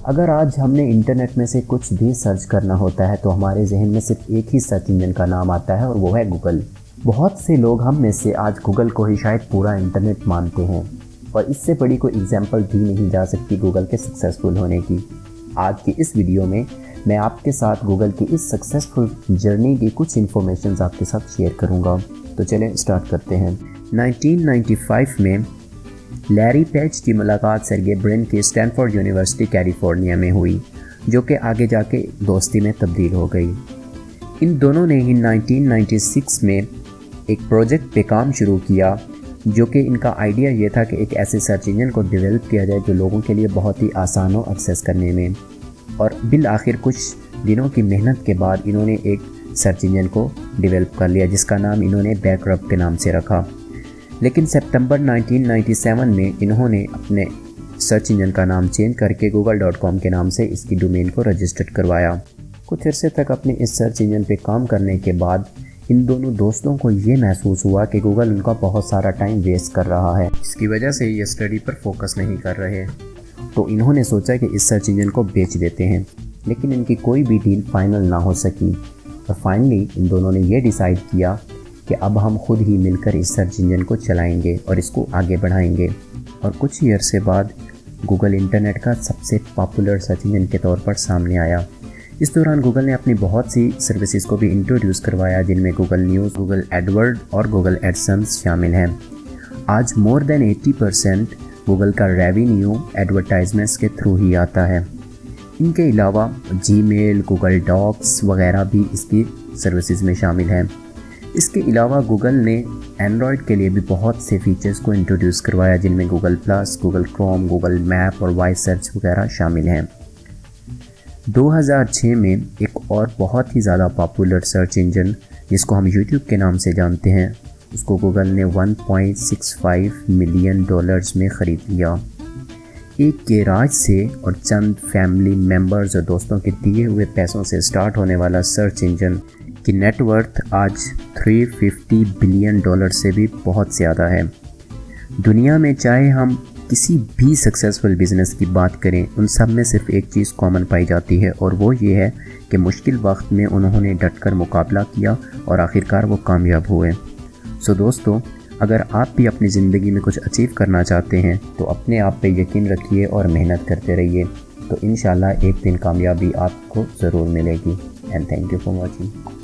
अगर आज हमने इंटरनेट में से कुछ भी सर्च करना होता है तो हमारे जहन में सिर्फ एक ही सर्च इंजन का नाम आता है और वो है गूगल। बहुत से लोग हम में से आज गूगल को ही शायद पूरा इंटरनेट मानते हैं और इससे बड़ी कोई एग्जाम्पल दी नहीं जा सकती गूगल के सक्सेसफुल होने की। आज की इस वीडियो में मैं आपके साथ गूगल की इस सक्सेसफुल जर्नी की कुछ इन्फॉर्मेशन आपके साथ शेयर करूंगा। तो चलें स्टार्ट करते हैं। 1995 में लैरी पेज की मुलाकात सर्गे ब्रिन की स्टैनफोर्ड यूनिवर्सिटी कैलिफोर्निया में हुई, जो कि आगे जाके दोस्ती में तब्दील हो गई। इन दोनों ने ही 1996 में एक प्रोजेक्ट पे काम शुरू किया, जो कि इनका आइडिया ये था कि एक ऐसे सर्च इंजन को डेवलप किया जाए जो लोगों के लिए बहुत ही आसान हो एक्सेस करने में। और बिल आखिर कुछ दिनों की मेहनत के बाद इन्होंने एक सर्च इंजन को डेवलप कर लिया, जिसका नाम इन्होंने बैकरब के नाम से रखा। लेकिन सितंबर 1997 में इन्होंने अपने सर्च इंजन का नाम चेंज करके google.com के नाम से इसकी डोमेन को रजिस्टर्ड करवाया। कुछ अरसे तक अपने इस सर्च इंजन पे काम करने के बाद इन दोनों दोस्तों को ये महसूस हुआ कि गूगल उनका बहुत सारा टाइम वेस्ट कर रहा है, इसकी वजह से ये स्टडी पर फोकस नहीं कर रहे। तो इन्होंने सोचा कि इस सर्च इंजन को बेच देते हैं, लेकिन इनकी कोई भी डील फाइनल ना हो सकी। और फाइनली इन दोनों ने ये डिसाइड किया कि अब हम खुद ही मिलकर इस सर्च इंजन को चलाएंगे और इसको आगे बढ़ाएंगे। और कुछ ही अरसे बाद गूगल इंटरनेट का सबसे पॉपुलर सर्च इंजन के तौर पर सामने आया। इस दौरान गूगल ने अपनी बहुत सी सर्विसेज को भी इंट्रोड्यूस करवाया, जिनमें गूगल न्यूज़, गूगल एडवर्ड और गूगल एडसेंस शामिल हैं। आज मोर देन 80% गूगल का रेवेन्यू एडवर्टाइजमेंट्स के थ्रू ही आता है। इनके अलावा जीमेल, गूगल डॉक्स वगैरह भी इसकी सर्विसेज में शामिल हैं। इसके अलावा गूगल ने एंड्रॉयड के लिए भी बहुत से फीचर्स को इंट्रोड्यूस करवाया, जिनमें Google plus, Google Chrome, Google map और वॉइस सर्च वगैरह शामिल हैं। 2006 में एक और बहुत ही ज़्यादा पॉपुलर सर्च इंजन जिसको हम यूट्यूब के नाम से जानते हैं, उसको गूगल ने $1.65 मिलियन में ख़रीद लिया। एक गैराज से और चंद फैमिली मेम्बर्स और दोस्तों के दिए हुए पैसों से स्टार्ट होने वाला सर्च इंजन की नेटवर्थ आज $350 बिलियन से भी बहुत ज़्यादा है। दुनिया में चाहे हम किसी भी सक्सेसफुल बिज़नेस की बात करें, उन सब में सिर्फ एक चीज़ कॉमन पाई जाती है और वो ये है कि मुश्किल वक्त में उन्होंने डटकर मुकाबला किया और आखिरकार वो कामयाब हुए। सो दोस्तों, अगर आप भी अपनी ज़िंदगी में कुछ अचीव करना चाहते हैं तो अपने आप पे यकीन रखिए और मेहनत करते रहिए, तो इंशाल्लाह एक दिन कामयाबी आपको ज़रूर मिलेगी। And thank you for watching.